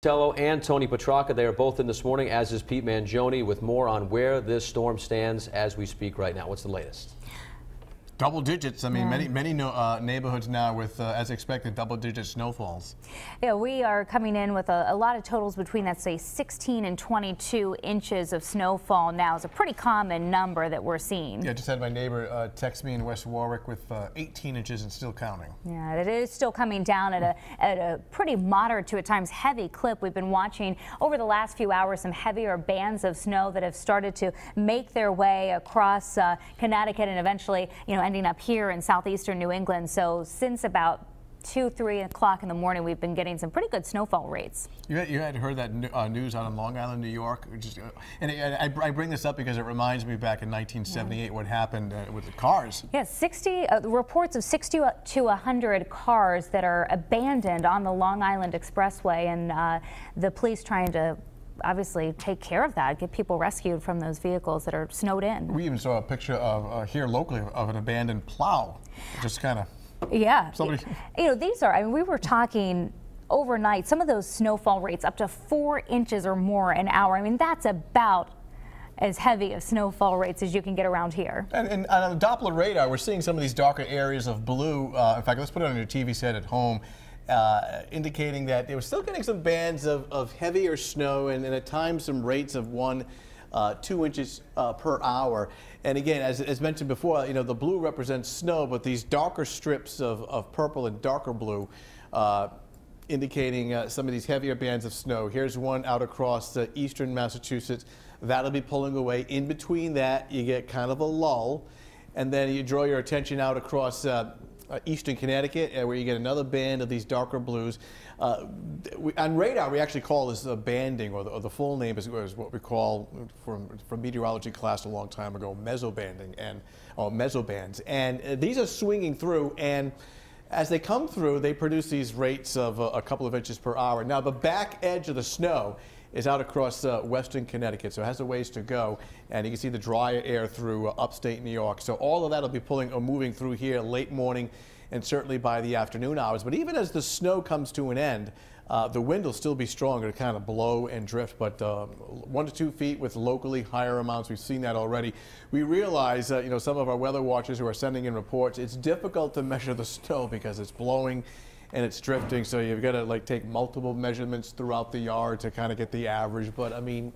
Tello and Tony Petracca, they are both in this morning, as is Pete Mangione, with more on where this storm stands as we speak right now. What's the latest? Double digits. I mean, many neighborhoods now with, as expected, double-digit snowfalls. Yeah, we are coming in with a lot of totals between, let's say, 16 and 22 inches of snowfall now. It's a pretty common number that we're seeing. Yeah, I just had my neighbor text me in West Warwick with 18 inches and still counting. Yeah, it is still coming down at a pretty moderate to at times heavy clip. We've been watching over the last few hours some heavier bands of snow that have started to make their way across Connecticut and eventually, ending up here in southeastern New England. So since about 2-3 o'clock in the morning, we've been getting some pretty good snowfall rates. You had heard that news out in Long Island, New York. I bring this up because it reminds me back in 1978 what happened with the cars. Yes, 60 reports of 60 to 100 cars that are abandoned on the Long Island Expressway, and the police trying to obviously take care of that, get people rescued from those vehicles that are snowed in. We even saw a picture of here locally of an abandoned plow. Just kind of. Yeah. Somebody. These are, we were talking overnight, some of those snowfall rates up to 4 inches or more an hour. I mean, that's about as heavy of snowfall rates as you can get around here. And on the Doppler radar, we're seeing some of these darker areas of blue. In fact, let's put it on your TV set at home. Indicating that they were still getting some bands of heavier snow and at times some rates of 1-2 inches per hour. And again, as mentioned before, the blue represents snow, but these darker strips of purple and darker blue indicating some of these heavier bands of snow. Here's one out across eastern Massachusetts. That'll be pulling away. In between that, you get kind of a lull, and then you draw your attention out across eastern Connecticut, where you get another band of these darker blues. On radar, we actually call this banding, or the full name is what we call, from meteorology class a long time ago, mesobanding, or mesobands. And these are swinging through, and as they come through, they produce these rates of a couple of inches per hour. Now, the back edge of the snow is out across western Connecticut, so it has a ways to go, and you can see the drier air through upstate New York. So all of that will be pulling or moving through here late morning and certainly by the afternoon hours. But even as the snow comes to an end, the wind will still be strong to kind of blow and drift, but 1 to 2 feet with locally higher amounts. We've seen that already. We realize, some of our weather watchers who are sending in reports, it's difficult to measure the snow because it's blowing and it's drifting, so you've got to take multiple measurements throughout the yard to kind of get the average. But I mean,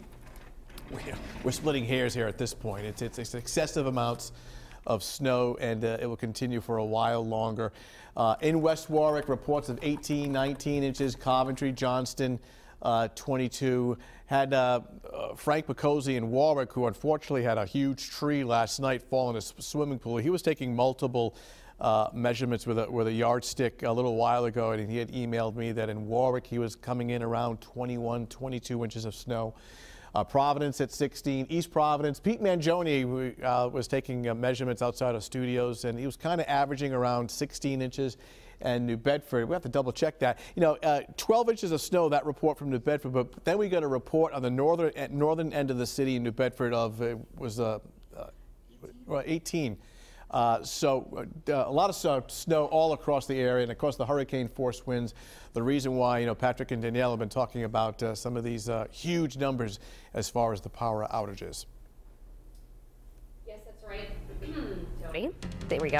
we're splitting hairs here at this point. It's excessive amounts of snow, and it will continue for a while longer. In West Warwick, reports of 18, 19 inches. Coventry, Johnston, 22. Had Frank Picozzi in Warwick, who unfortunately had a huge tree last night fall in his swimming pool. He was taking multiple measurements with a yardstick a little while ago, and he had emailed me that in Warwick he was coming in around 21, 22 inches of snow. Providence at 16, East Providence. Pete Mangione was taking measurements outside of studios, and he was kind of averaging around 16 inches. And New Bedford, we have to double check that. 12 inches of snow, that report from New Bedford, but then we got a report on the northern end of the city in New Bedford of 18. So a lot of snow all across the area, and of course the hurricane force winds. The reason why Patrick and Danielle have been talking about some of these huge numbers as far as the power outages. Yes, that's right. Jody, there we go.